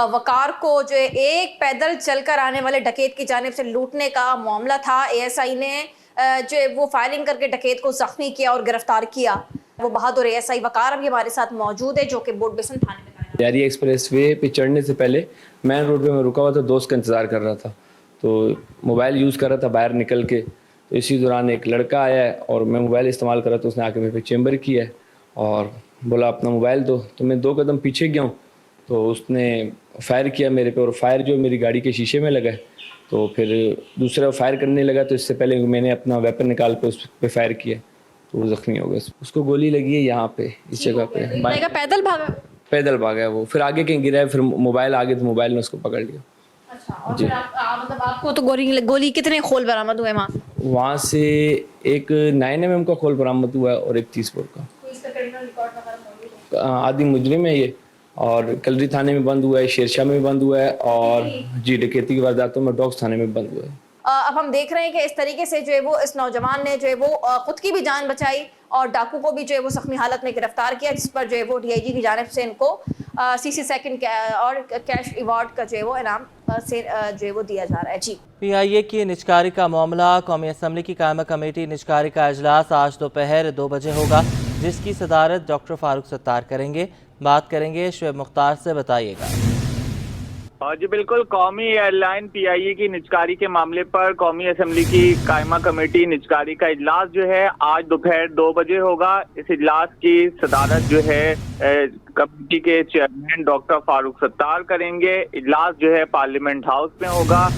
वकार को जो है एक पैदल चलकर आने वाले डकैत की जानिब से लूटने का मामला था। ASI ने जो है वो फायरिंग करके डकैत को जख्मी किया और गिरफ्तार किया। वो बहादुर ASI वकार अभी हमारे साथ मौजूद है, जो कि बोर्ड बेसन थाने में तैनात। लियारी एक्सप्रेस वे पे चढ़ने से पहले मेन रोड पे मैं रुका हुआ था, दोस्त का इंतज़ार कर रहा था, तो मोबाइल यूज़ कर रहा था बाहर निकल के। तो इसी दौरान एक लड़का आया है और मैं मोबाइल इस्तेमाल कर रहा था, उसने आके मेरे पे चेंबर किया है और बोला अपना मोबाइल दो। तो मैं 2 कदम पीछे गया हूँ तो उसने फायर किया मेरे पे, और फायर जो मेरी गाड़ी के शीशे में लगा है। तो फिर दूसरा फायर करने लगा, तो इससे पहले मैंने अपना वेपन निकाल के उस पर फायर किया, तो वो जख्मी हो गया। उसको गोली लगी है यहाँ पे, इस जगह पे। पैदल भागा वो, फिर आगे कहीं गिरा है, फिर मोबाइल आगे, तो मोबाइल ने उसको पकड़ लिया। अच्छा, और फिर मतलब आपको तो गोली कितने खोल बरामद हुए वहाँ से? एक 9mm का खोल बरामद हुआ है और एक 30 बोर का। आदि मुजरिम है ये, और कलरी थाने में बंद हुआ है, शेरशाह में बंद हुआ है, और जी डकैती की वारदातों में डॉग्स थाने में बंद हुआ है। अब हम देख रहे हैं कि इस तरीके से जो है वो इस नौजवान ने जो है वो खुद की भी जान बचाई और डाकू को भी जो है वो जख्मी हालत में गिरफ्तार किया, जिस पर जो है वो DIG की जानिब से इनको CC सेकंड और कैश अवार्ड का जो है वो इनाम से जो है वो दिया जा रहा है। जी, PIA की निजकारी का मामला। कौमी असम्बली की कायमा कमेटी निजकारी का इजलास आज दोपहर 2 बजे होगा, जिसकी सदारत डॉक्टर फारूक सत्तार करेंगे। बात करेंगे शुएब मुख्तार से, बताइएगा। जी बिल्कुल, कौमी एयरलाइन PIA की निजकारी के मामले पर कौमी असम्बली की कायमा कमेटी निजकारी का इजलास जो है आज दोपहर 2 बजे होगा। इस इजलास की सदारत जो है कमेटी के चेयरमैन डॉक्टर फारूक सत्तार करेंगे। इजलास जो है पार्लियामेंट हाउस में होगा।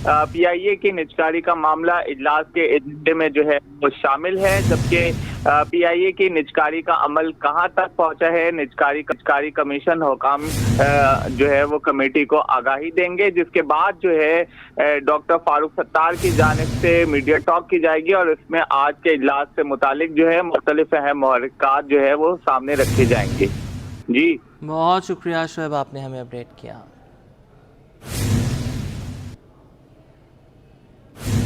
PIA की निजकारी का मामला इजलास के एजेंडे में जो है वो शामिल है, जबकि PIA की निजकारी का अमल कहां तक पहुंचा है, निजकारी कमीशन हुकाम जो है वो कमेटी को आगाही देंगे, जिसके बाद जो है डॉक्टर फारूक सत्तार की जानिब से मीडिया टॉक की जाएगी और इसमें आज के इजलास से मुतालिक जो है मुख्तलिफ अहम मुहर्रिकात जो है वो सामने रखे जाएंगे। जी बहुत शुक्रिया शुएब, आपने हमें अपडेट किया।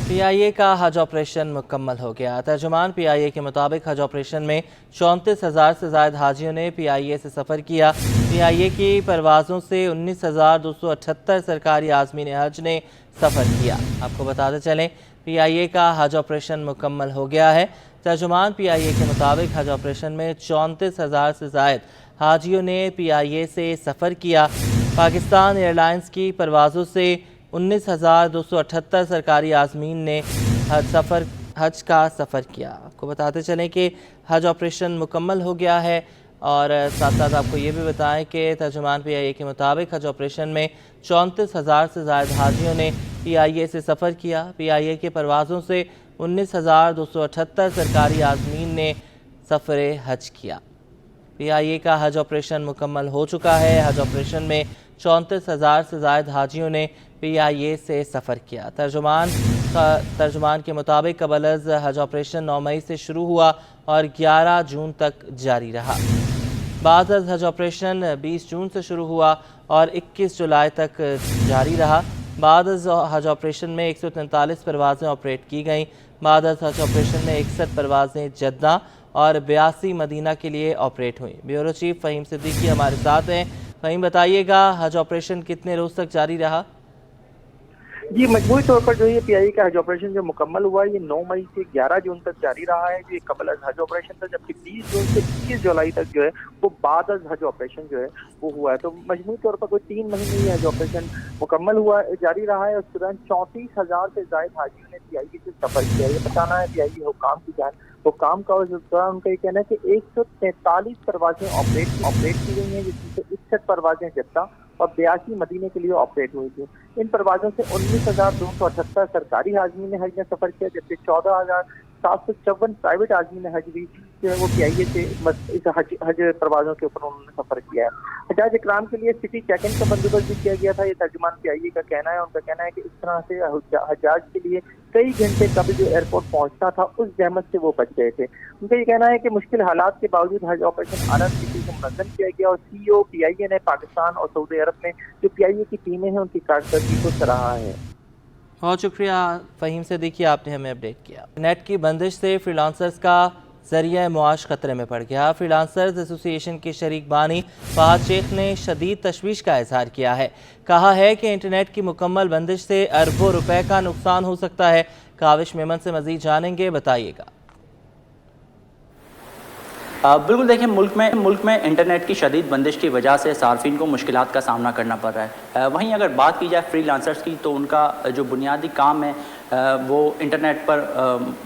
PIA का हज ऑपरेशन मुकम्मल हो गया। तर्जुमान PIA के मुताबिक हज ऑपरेशन में 34,000 से ज़ायद हाजियों ने PIA से सफ़र किया। PIA की परवाज़ों से 19,278 सरकारी आज़मीन हज ने सफ़र किया। आपको बताते चलें PIA का हज ऑपरेशन मुकम्मल हो गया है। तर्जुमान PIA के मुताबिक हज ऑपरेशन में 34,000 से ज़ायद हाजियों ने PIA से सफ़र किया। पाकिस्तान एयरलाइंस की परवाज़ों से 19,278 सरकारी आज़मीन ने हज का सफ़र किया। आपको बताते चलें कि हज ऑपरेशन मुकम्मल हो गया है, और साथ साथ आपको ये भी बताएं कि तर्जुमान PIA के मुताबिक हज ऑपरेशन में 34,000 से ज़ायद हाजियों ने PIA से सफ़र किया। PIA के परवाज़ों से 19,278 सरकारी आज़मीन ने सफ़र हज किया। PIA का हज ऑपरेशन मुकम्मल हो चुका है। हज ऑपरेशन में 34,000 से ज़ायद हाजियों ने PIA से सफ़र किया। तर्जुमान के मुताबिक कबल हज ऑपरेशन 9 मई से शुरू हुआ और 11 जून तक जारी रहा। बाद हज ऑपरेशन 20 जून से शुरू हुआ और 21 जुलाई तक जारी रहा। बाद हज ऑपरेशन में 143 परवाज़ें ऑपरेट की गईं। बाद हज ऑपरेशन में 61 परवाज़ें जद्दा और 82 मदीना के लिए ऑपरेट हुई। ब्यूरो चीफ फ़हीम सिद्दीकी हमारे साथ हैं। फ़हीम, बताइएगा हज ऑपरेशन कितने रोज़ तक जारी रहा? जी, मजमूई तौर पर जो ये PIA का हज ऑपरेशन जो मुकम्मल हुआ है, ये 9 मई से 11 जून तक जारी रहा है, जो ये कबल हज ऑपरेशन था, जबकि 20 जून से 21 जुलाई तक जो है वो बाद हज ऑपरेशन जो है वो हुआ है। तो मजमूई तौर पर कोई 3 महीने ये हज ऑपरेशन मुकम्मल हुआ जारी रहा है। उस दौरान 34,000 से ज़ायद हाजियों ने PIA से सफ़र किया। ये बताना है PIA हुकाम की जान हुकाम का, उस दौरान उनका ये कहना है कि 143 परवाज़ें ऑपरेट की गई हैं, जिसमें से 61 परवाज़ें जद्दा और 82 मदीने के लिए ऑपरेट हुई थी। इन परवाज़ों से 19,278 सरकारी हाजमी ने हज में सफ़र किया, जबकि 14,754 प्राइवेट आदमी ने हज भी जो है वो PIA से इस हज परवाज़ों के ऊपर उन्होंने सफ़र किया है। हजाज इकराम के लिए सिटी चेक इन का बंदोबस्त भी किया गया था। ये तर्जुमान PIA का कहना है, उनका कहना है कि इस तरह से हजाज के लिए कई घंटे कभी जो एयरपोर्ट पहुंचना था उस जहमत से वो बच गए थे। उनका ये कहना है कि मुश्किल हालात के बावजूद हज ऑपरेशन आला तरीके से मुनज़्ज़म किया गया और CEO PIA ने पाकिस्तान और सऊदी अरब में जो PIA की टीमें हैं उनकी कारकर्दगी को सराहा है। बहुत शुक्रिया फ़हीम से, देखिए आपने हमें अपडेट किया। नेट की बंदिश से फ्रीलांसर्स का ज़रिया मुआश खतरे में पड़ गया। फ्रीलांसर्स एसोसिएशन के शरीक बानी फहद शेख ने शदीद तशवीश का इजहार किया है। कहा है कि इंटरनेट की मुकम्मल बंदिश से अरबों रुपए का नुकसान हो सकता है। काविश मेमन से मज़ीद जानेंगे, बताइएगा। बिल्कुल, देखिए मुल्क में इंटरनेट की शदीद बंदिश की वजह से सार्फिन को मुश्किलात का सामना करना पड़ रहा है। वहीं अगर बात की जाए फ्रीलांसर्स की, तो उनका जो बुनियादी काम है वो इंटरनेट पर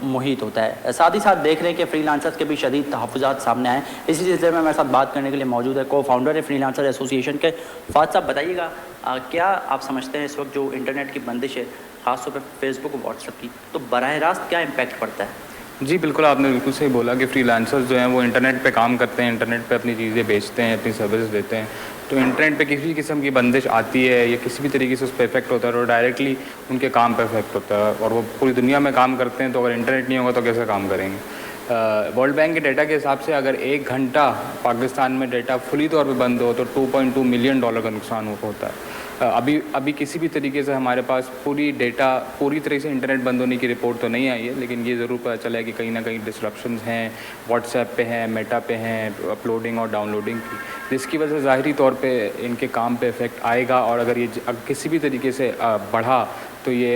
मुहित होता है। साथ ही साथ देख रहे हैं कि फ्रीलांसर्स के भी शदीद तहफ़्फ़ुज़ात सामने आए। इसी सिलसिले में हमारे साथ बात करने के लिए मौजूद है को-फाउंडर है फ्रीलांसर एसोसिएशन के फहद साहब। बताइएगा, क्या आप समझते हैं इस वक्त जो इंटरनेट की बंदिश है ख़ासतौर पर फेसबुक और व्हाट्सएप की, तो बराह रास्त क्या इम्पैक्ट पड़ता है? जी बिल्कुल, आपने बिल्कुल सही बोला कि फ्रीलांसर्स जो हैं वो इंटरनेट पे काम करते हैं, इंटरनेट पे अपनी चीज़ें बेचते हैं, अपनी सर्विस देते हैं। तो इंटरनेट पे किसी किस्म की बंदिश आती है या किसी भी तरीके से उस पर इफेक्ट होता है तो डायरेक्टली उनके काम पे इफेक्ट होता है। और वो पूरी दुनिया में काम करते हैं, तो अगर इंटरनेट नहीं होगा तो कैसे काम करेंगे। वर्ल्ड बैंक के डेटा के हिसाब से अगर 1 घंटा पाकिस्तान में डेटा फुली तौर पे बंद हो तो $2.2 मिलियन का नुकसान होता है। अभी किसी भी तरीके से हमारे पास पूरी तरह से इंटरनेट बंद होने की रिपोर्ट तो नहीं आई है, लेकिन ये ज़रूर पता चला है कि कहीं ना कहीं डिस्ट्रप्शंस हैं, व्हाट्सएप पे हैं, मेटा पे हैं, अपलोडिंग और डाउनलोडिंग की, जिसकी वजह से ज़ाहिरी तौर पे इनके काम पे इफ़ेक्ट आएगा। और अगर ये किसी भी तरीके से बढ़ा तो ये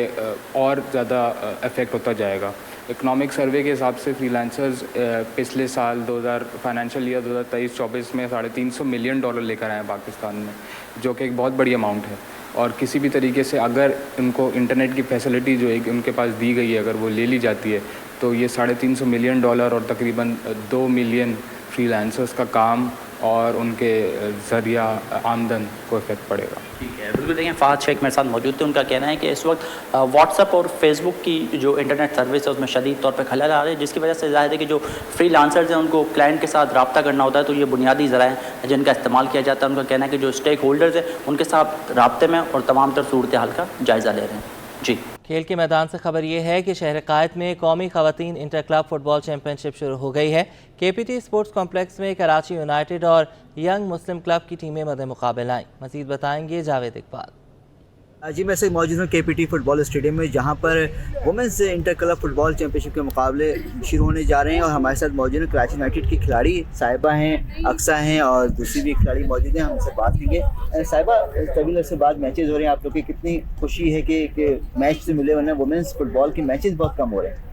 और ज़्यादा इफ़ेक्ट होता जाएगा। इकोनॉमिक सर्वे के हिसाब से फ्रीलांसर्स पिछले साल फाइनेंशियल ईयर 2023-24 में $350 मिलियन लेकर आए हैं पाकिस्तान में, जो कि एक बहुत बड़ी अमाउंट है। और किसी भी तरीके से अगर उनको इंटरनेट की फैसिलिटी जो एक उनके पास दी गई है अगर वो ले ली जाती है तो ये $350 मिलियन और तकरीबन 2 मिलियन फ्रीलांसर्स का काम और उनके ज़रिया आमदन को इफेक्ट पड़ेगा। ठीक है, बिल्कुल। देखिए, फहद शेख मेरे साथ मौजूद थे। उनका कहना है कि इस वक्त व्हाट्सएप और फेसबुक की जो इंटरनेट सर्विस है उसमें शदीद तौर पे खलल आ रहे हैं, जिसकी वजह से ज़ाहिर है कि जो फ्रीलांसर्स हैं उनको क्लाइंट के साथ रब्ता करना होता है, तो ये बुनियादी ज़राए जिनका इस्तेमाल किया जाता है। उनका कहना है कि जो स्टेक होल्डर्स हैं उनके साथ रब्ते में और तमाम तर सूरत हाल का जायज़ा ले रहे हैं। जी, खेल के मैदान से खबर ये है कि शहर कायद में कौमी खवातीन इंटर क्लब फुटबॉल चैंपियनशिप शुरू हो गई है। KPT स्पोर्ट्स कॉम्प्लेक्स में कराची यूनाइटेड और यंग मुस्लिम क्लब की टीमें मद्दे मुकाबले आईं। मज़ीद बताएंगे जावेद इकबाल। जी, मैं से मौजूद हूँ KPT फुटबॉल स्टेडियम में, जहाँ पर women's inter club football championship के मुकाबले शुरू होने जा रहे हैं। और हमारे साथ मौजूद हैं कराची यूनाइटेड की खिलाड़ी साहिबा हैं, अक्सा हैं और दूसरी भी खिलाड़ी मौजूद हैं। हम उनसे बात करेंगे। साहिबा, तवील अरसे बाद मैचेस हो रहे हैं, आप लोग की कितनी खुशी है कि मैच से मिले, वरना वुमेंस फुटबॉल के मैचेस बहुत कम हो रहे हैं?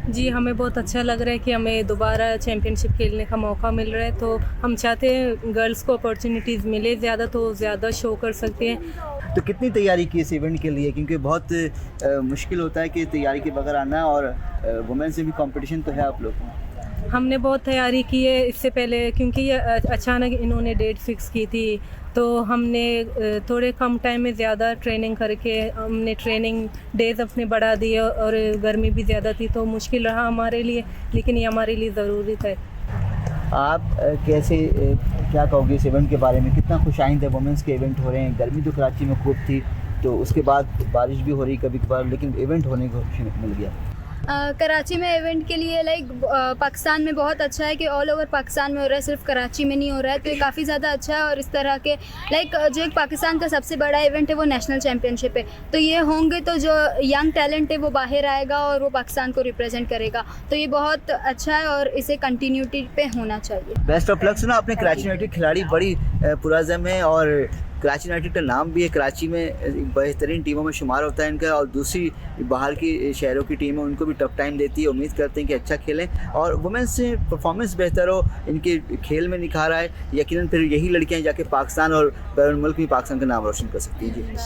जी, हमें बहुत अच्छा लग रहा है कि हमें दोबारा चैम्पियनशिप खेलने का मौका मिल रहा है। तो हम चाहते हैं गर्ल्स को अपॉर्चुनिटीज़ मिले ज़्यादा, तो ज़्यादा शो कर सकते हैं। तो कितनी तैयारी की इस इवेंट के लिए, क्योंकि बहुत मुश्किल होता है कि तैयारी के बगैर आना, और वुमेन्स में भी कंपटीशन तो है आप लोग को? हमने बहुत तैयारी की है इससे पहले, क्योंकि ये अचानक इन्होंने डेट फिक्स की थी, तो हमने थोड़े कम टाइम में ज़्यादा ट्रेनिंग करके हमने ट्रेनिंग डेज अपने बढ़ा दिए, और गर्मी भी ज़्यादा थी तो मुश्किल रहा हमारे लिए, लेकिन ये हमारे लिए ज़रूरी था। आप क्या कहोगे इस इवेंट के बारे में? कितना खुशाइंद है वुमेंस के इवेंट हो रहे हैं? गर्मी तो कराची में खूब थी, तो उसके बाद बारिश भी हो रही कभी कभार, लेकिन इवेंट होने को मिल गया। कराची में इवेंट के लिए पाकिस्तान में बहुत अच्छा है कि ऑल ओवर पाकिस्तान में हो रहा है, सिर्फ कराची में नहीं हो रहा है, तो ये काफ़ी ज़्यादा अच्छा है। और इस तरह के जो एक पाकिस्तान का सबसे बड़ा इवेंट है वो नेशनल चैम्पियनशिप है, तो ये होंगे तो जो यंग टैलेंट है वो बाहर आएगा और वो पाकिस्तान को रिप्रेजेंट करेगा, तो ये बहुत अच्छा है और इसे कंटिन्यूटी पे होना चाहिए। Best of luck. सुना आपने कराची यूनाइटेड खिलाड़ी बड़ी पुराज़म है, और कराची यूनाइटेड का नाम भी है, कराची में बेहतरीन टीमों में शुमार होता है इनका, और दूसरी बाहर की शहरों की टीमें उनको भी टफ टाइम देती है। उम्मीद करते हैं कि अच्छा खेलें और वुमेन्स से परफॉर्मेंस बेहतर हो, इनके खेल में निखार आए। यकीनन फिर यही लड़कियां जाके पाकिस्तान और बैरून मुल्क में पाकिस्तान का नाम रोशन कर सकती हैं। जी।